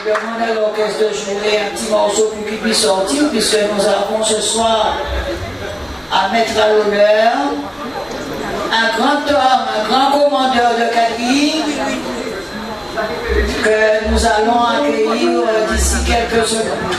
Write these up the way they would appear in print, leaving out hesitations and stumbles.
Je demande à l'orchestre de jouer un petit morceau pour qu'il puisse sortir, puisque nous avons ce soir à mettre à l'honneur un grand homme, un grand commandeur de quadrille que nous allons accueillir d'ici quelques secondes.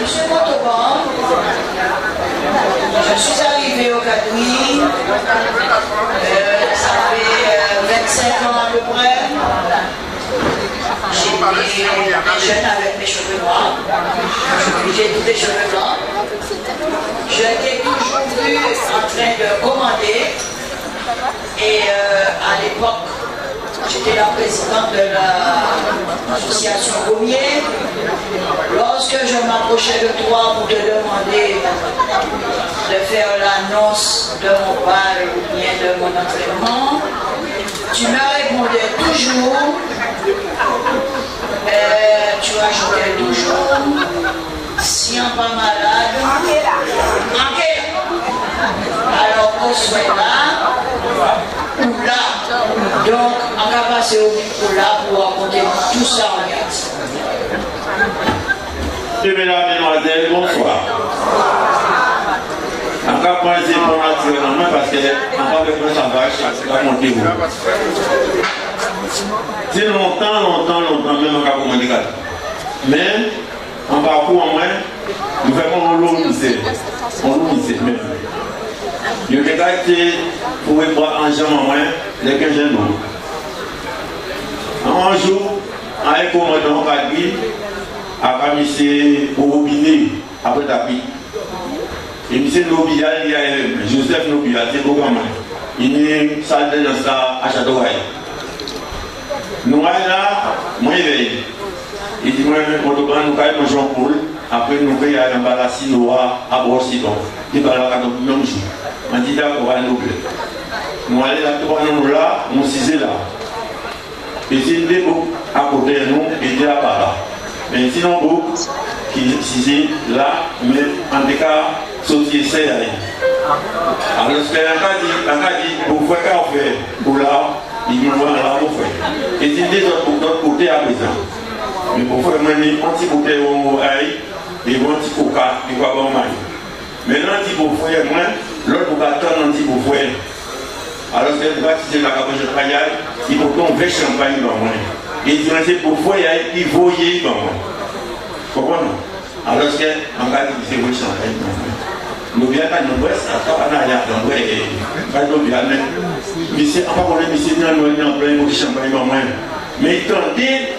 Monsieur Montauban, je suis arrivé au quadrille, ça fait 25 ans à peu près. J'étais jeune avec mes cheveux noirs, j'ai tous les cheveux blancs. Je t'ai toujours vu en train de commander et à l'époque, j'étais la présidente de l'association Gommier. Lorsque je m'approchais de toi pour te demander de faire l'annonce de mon bal ou bien de mon entraînement, tu me répondais toujours, tu ajoutais toujours, si on pas malade, manquez. Alors on soit là, ou là. Donc on va passer au micro là pour raconter tout ça en garde. Mesdames, mesdemoiselles, bonsoir. On va commencer pour naturellement parce que on va faire ça vache, à monter vous. C'est longtemps, même on va commander ça. Mais, en parcours en moins, nous faisons un long lycée. Même. Je vais gâter pour boire en jambe en moins, les 15 jours. Un jour, avec un commandant Kadri, à monsieur au robinet, après tapis. Et monsieur Nobia, il y a Joseph Nobia, c'est beaucoup moins. Il est une salle de danse à Châteauroy. Nous allons là, moi je vais. Il dit, moi je vais nous allons Jean-Paul, après nous allons à l'embarrassi Noah à Borsidon. Il va là, donc même jour. On dit d'accord, à nous plaît. Nous allons là, nous là, nous sommes là. Et c'est une débo à côté de nous, et là par là. Mais sinon, beaucoup qui sont là, mais en tout cas, sauter c'est là. Alors, ce qu'on a dit, pour faire qu'on fait, pour là, il nous voit là, pour faire. Et c'est des autres côté à présent. Mais pour faire un petit côté au aïe, et un petit coca, il va pas mal. Maintenant, un petit pour faire, l'autre pour attendre un petit pour faire. Alors, ce qu'on va utiliser la capoche de paillage, il faut qu'on veut champagne dans moi. Et il dit, pour faire, il voyait dans moi. Pourquoi non? Alors, ce qu'on va utiliser le champagne dans moi. Nous bien pas nous ça on a rien dans vrai pas nous bien mais c'est pas pour les messieurs nous en plein de champagne dans moi. Mais il tendait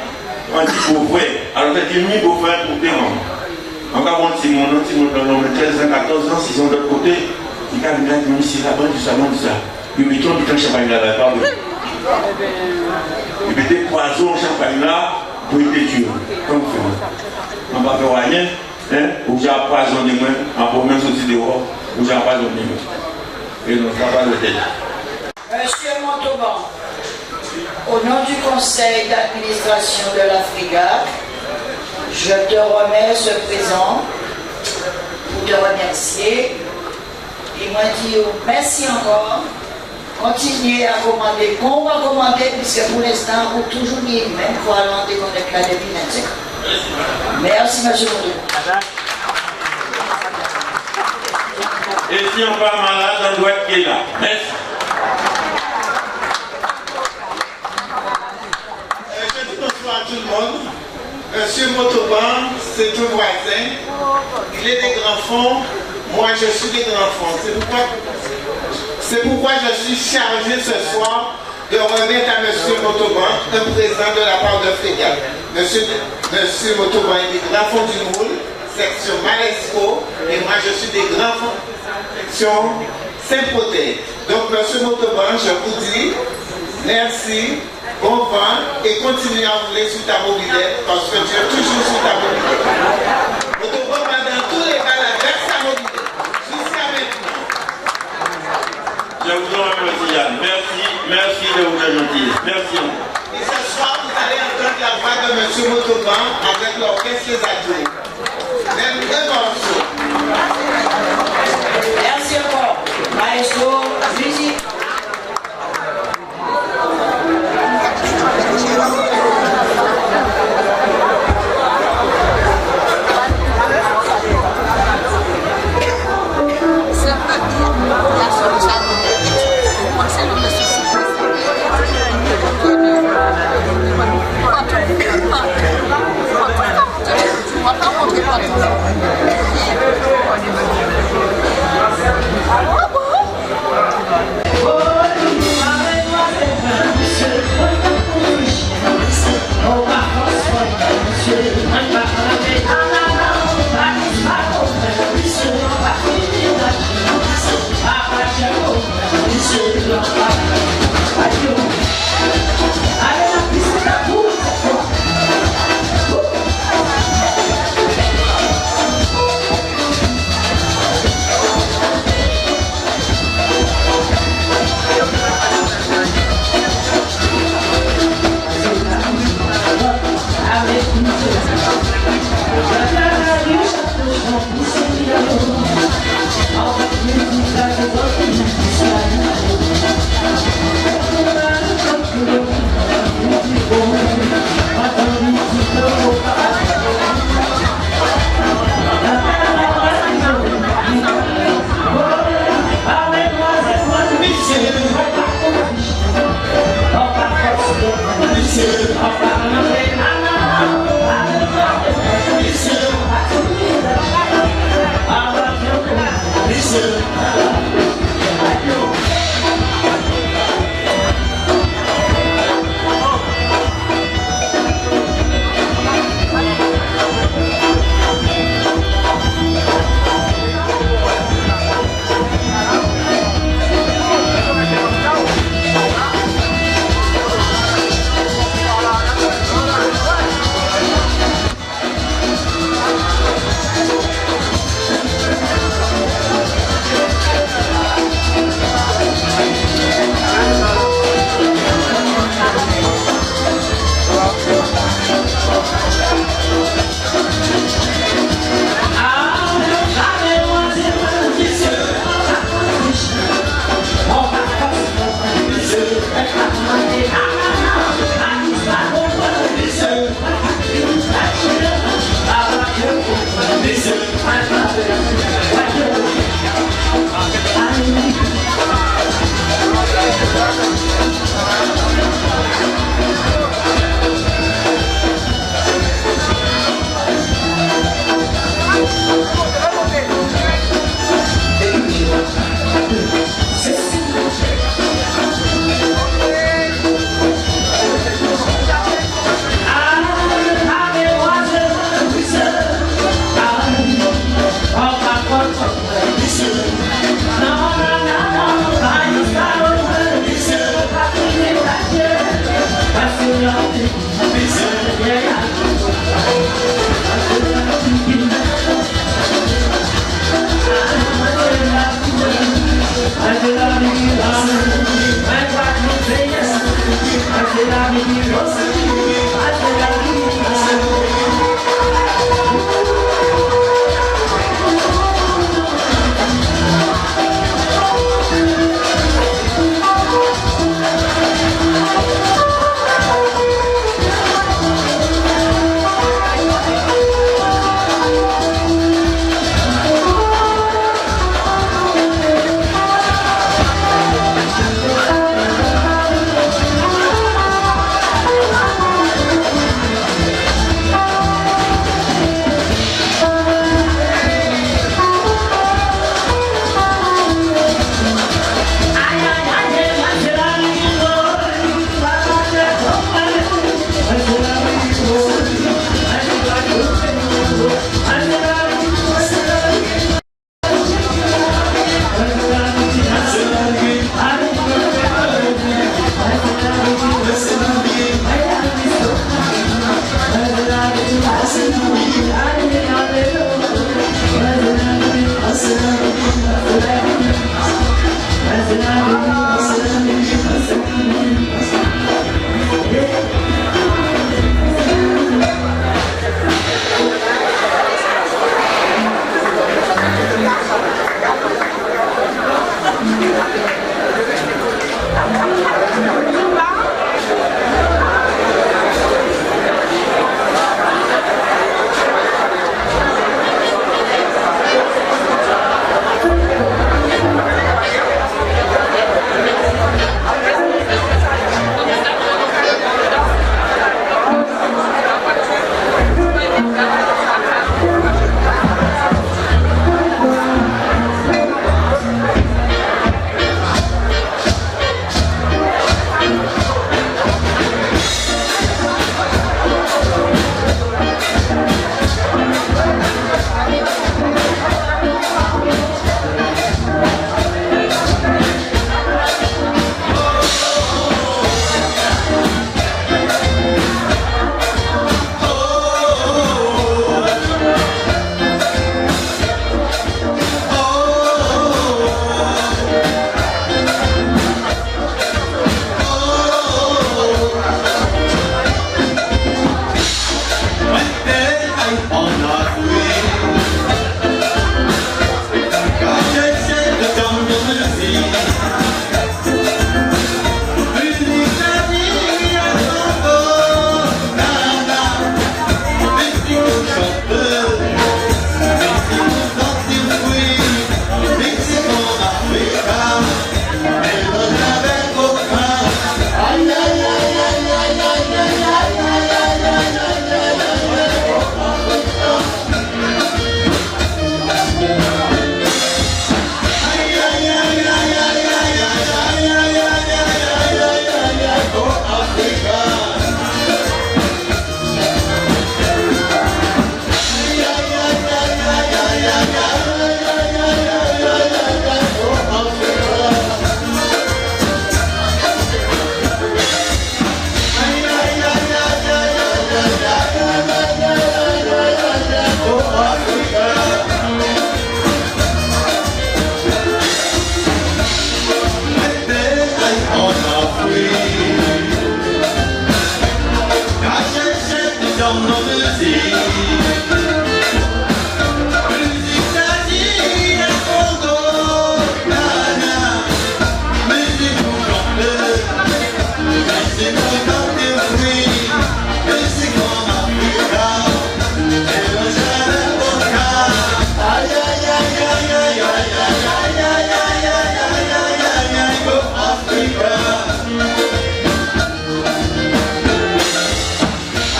on dit pour vrai alors que tu mis pour faire pour des on va voir si mon dans le 13 ans 14 ans s'ils sont de l'autre côté il a dit monsieur là-bas du salon de ça il met tout le champagne là pas il met des poisons champagne là pour être tué comme ça on va faire rien. Ou j'ai empoisonné moi, en premier sorti dehors, ou j'ai empoisonné moi. Et nous ne pas de tête. Monsieur Montauban, au nom du conseil d'administration de la Frégate, je te remets ce présent pour te remercier et moi dire merci encore. Continuez à commander, qu'on va commander, puisque pour l'instant, vous toujours dit, même pour aller déconnecter la depuis 25 ans. Merci, monsieur Montauban. Et si on va malade, on doit être là. Merci. bonsoir tout le monde. Monsieur Motoban, c'est un voisin. Il est des grands fonds. Moi, je suis des grands fonds. C'est pourquoi je suis chargé ce soir de remettre à Monsieur Motoban un présent de la part de Fégal. Monsieur Motoban est des grands fonds du Moule, section Malesco, et moi, je suis des grands fonds, section Saint-Protais. Donc, Monsieur Motoban, je vous dis merci. Bon vent et continue à rouler sur ta mobilette parce que tu es toujours sur ta mobilette. Motoban va dans tous les cas avec sa mobilette jusqu'à maintenant. Je vous en remercie, Yann. Merci de votre gentillesse. Merci. Et ce soir, vous allez entendre la voix de M. Motoban avec l'orchestre des adjoints. Même un morceau. Merci encore. Maestro, musique.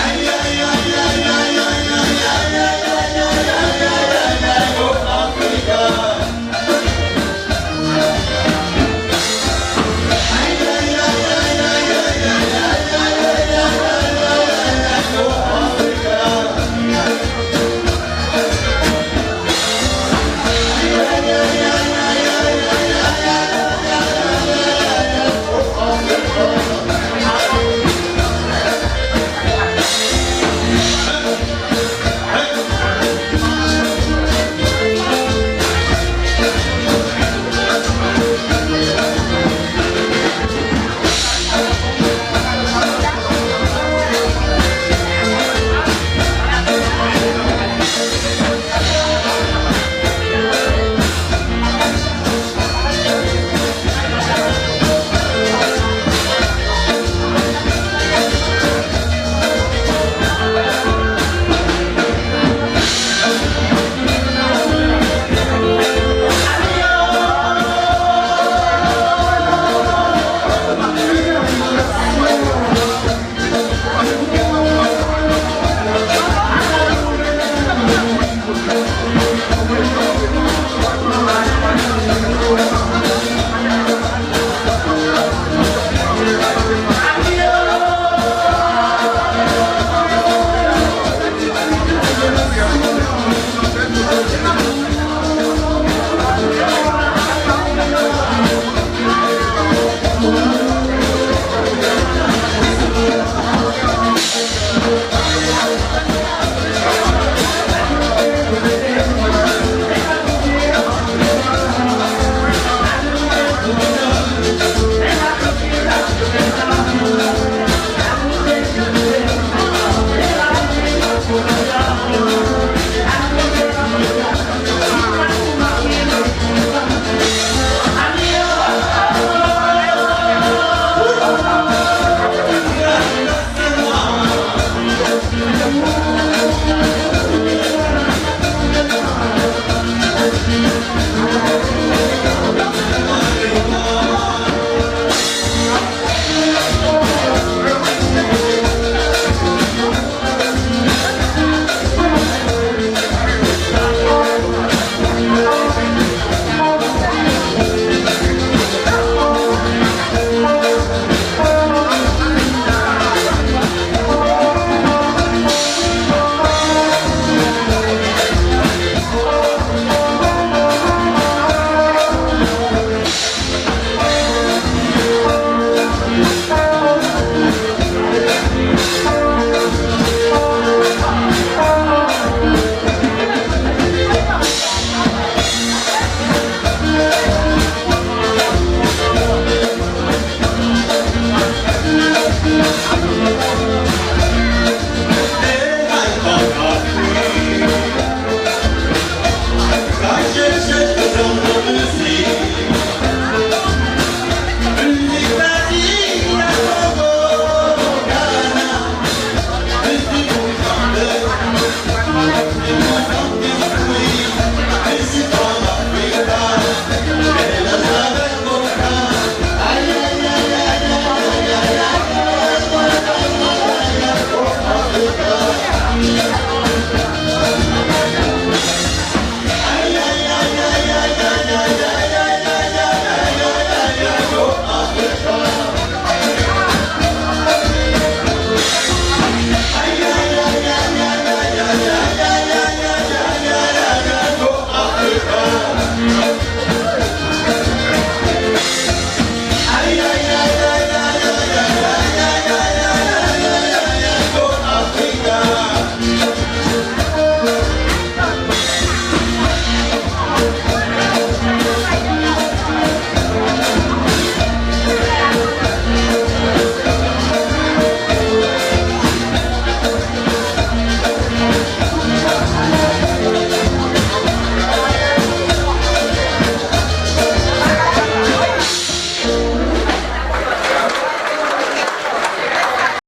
Ay, ay, ay, ay, ay, ay, ay, ay. Merci.